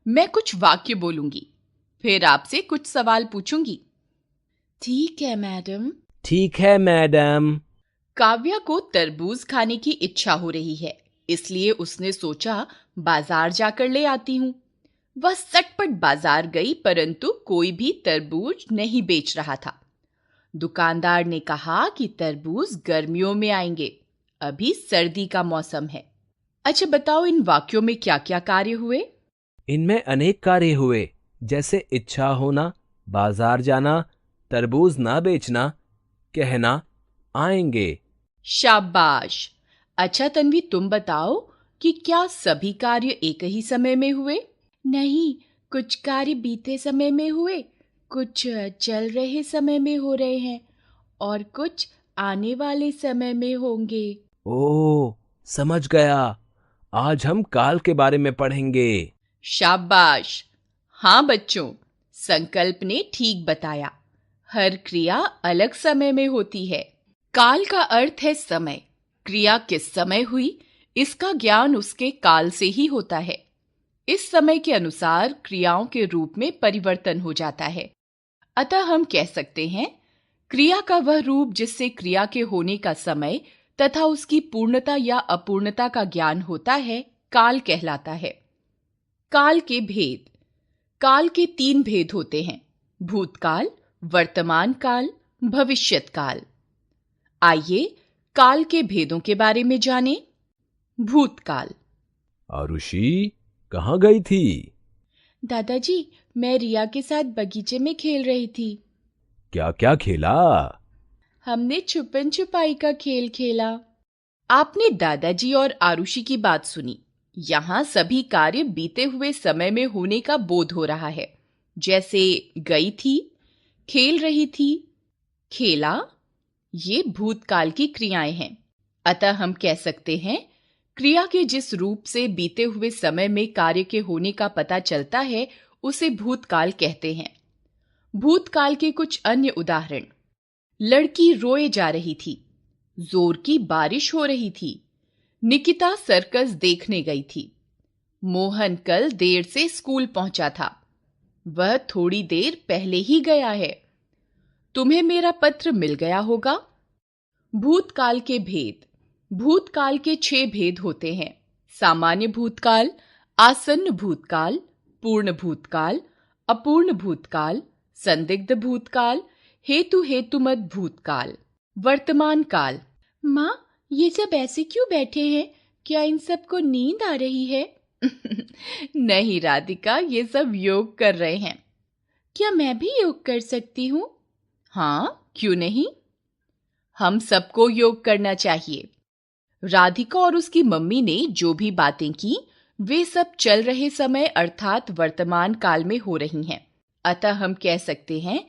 मैं कुछ वाक्य बोलूंगी, फिर आपसे कुछ सवाल पूछूंगी। ठीक है मैडम। ठीक है मैडम। काव्या को तरबूज खाने की इच्छा हो रही है, इसलिए उसने सोचा बाजार जाकर ले आती हूँ। वह सटपट बाजार गई, परंतु कोई भी तरबूज नहीं बेच रहा था। दुकानदार ने कहा कि तरबूज गर्मियों में आएंगे, अभी सर्दी का मौसम है। अच्छा बताओ, इन वाक्यों में क्या क्या कार्य हुए? इनमें अनेक कार्य हुए, जैसे इच्छा होना, बाजार जाना, तरबूज ना बेचना, कहना आएंगे। शाबाश। अच्छा तन्वी, तुम बताओ कि क्या सभी कार्य एक ही समय में हुए? नहीं, कुछ कार्य बीते समय में हुए, कुछ चल रहे समय में हो रहे हैं और कुछ आने वाले समय में होंगे। ओह, समझ गया। आज हम काल के बारे में पढ़ेंगे। शाबाश। हाँ बच्चों, संकल्प ने ठीक बताया। हर क्रिया अलग समय में होती है। काल का अर्थ है समय। क्रिया किस समय हुई, इसका ज्ञान उसके काल से ही होता है। इस समय के अनुसार क्रियाओं के रूप में परिवर्तन हो जाता है। अतः हम कह सकते हैं, क्रिया का वह रूप जिससे क्रिया के होने का समय तथा उसकी पूर्णता या अपूर्णता का ज्ञान होता है, काल कहलाता है। काल के भेद। काल के 3 भेद होते हैं: भूतकाल, वर्तमान काल, भविष्यत काल। आइए काल के भेदों के बारे में जानें। भूतकाल। आरुषि, कहाँ गई थी? दादाजी, मैं रिया के साथ बगीचे में खेल रही थी। क्या क्या खेला? हमने छुपन छुपाई का खेल खेला। आपने दादाजी और आरुषि की बात सुनी। यहाँ सभी कार्य बीते हुए समय में होने का बोध हो रहा है, जैसे गई थी, खेल रही थी, खेला। ये भूतकाल की क्रियाएं हैं। अतः हम कह सकते हैं, क्रिया के जिस रूप से बीते हुए समय में कार्य के होने का पता चलता है, उसे भूतकाल कहते हैं। भूतकाल के कुछ अन्य उदाहरण: लड़की रोए जा रही थी, जोर की बारिश हो रही थी, निकिता सर्कस देखने गई थी, मोहन कल देर से स्कूल पहुंचा था, वह थोड़ी देर पहले ही गया है, तुम्हें मेरा पत्र मिल गया होगा। भूतकाल के भेद। भूतकाल के 6 भेद होते हैं: सामान्य भूतकाल, आसन्न भूतकाल, पूर्ण भूतकाल, अपूर्ण भूतकाल, संदिग्ध भूतकाल, हेतु हेतुमत भूतकाल। वर्तमान काल। माँ, ये सब ऐसे क्यों बैठे हैं? क्या इन सबको नींद आ रही है? नहीं राधिका, ये सब योग कर रहे हैं। क्या मैं भी योग कर सकती हूँ? हाँ, क्यों नहीं? हम सबको योग करना चाहिए। राधिका और उसकी मम्मी ने जो भी बातें की, वे सब चल रहे समय अर्थात वर्तमान काल में हो रही हैं। अतः हम कह सकते हैं,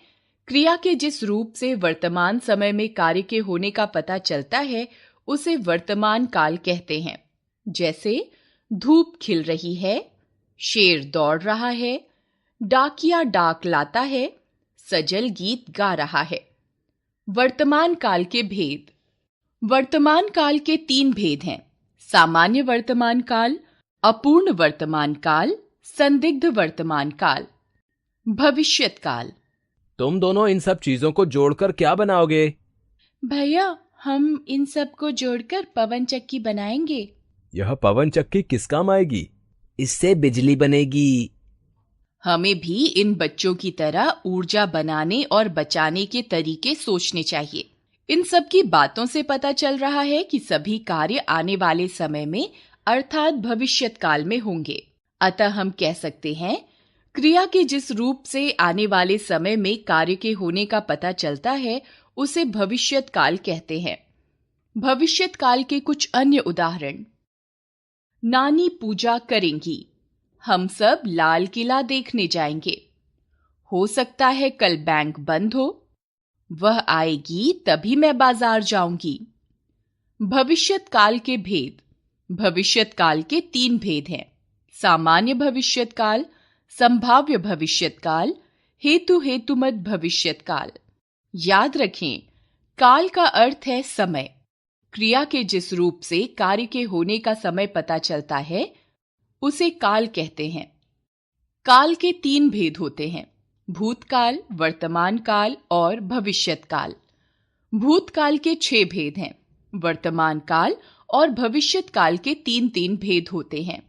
क्रिया के जिस रूप से वर्तमान समय में कार्य के होने का पता चलता है, उसे वर्तमान काल कहते हैं। जैसे धूप खिल रही है, शेर दौड़ रहा है, डाकिया डाक लाता है, सजल गीत गा रहा है। वर्तमान काल के भेद। वर्तमान काल के 3 भेद हैं: सामान्य वर्तमान काल, अपूर्ण वर्तमान काल, संदिग्ध वर्तमान काल। भविष्यत काल। तुम दोनों इन सब चीजों को जोड़कर क्या बनाओगे? भैया, हम इन सबको जोड़कर पवन चक्की बनाएंगे। यह पवन चक्की किस काम आएगी? इससे बिजली बनेगी। हमें भी इन बच्चों की तरह ऊर्जा बनाने और बचाने के तरीके सोचने चाहिए। इन सब की बातों से पता चल रहा है कि सभी कार्य आने वाले समय में अर्थात भविष्यत काल में होंगे। अतः हम कह सकते हैं, क्रिया के जिस रूप से आने वाले समय में कार्य के होने का पता चलता है, उसे भविष्यत काल कहते हैं। भविष्यत काल के कुछ अन्य उदाहरण: नानी पूजा करेंगी, हम सब लाल किला देखने जाएंगे, हो सकता है कल बैंक बंद हो, वह आएगी तभी मैं बाजार जाऊंगी। भविष्यत काल के भेद। भविष्यत काल के 3 भेद हैं: सामान्य भविष्यत काल, संभाव्य भविष्यत काल, हेतु हेतुमत भविष्यत काल। याद रखें, काल का अर्थ है समय। क्रिया के जिस रूप से कार्य के होने का समय पता चलता है, उसे काल कहते हैं। काल के 3 भेद होते हैं, भूतकाल, वर्तमान काल और भविष्यत काल। भूतकाल के 6 भेद हैं, वर्तमान काल और भविष्यत काल के 3-3 भेद होते हैं।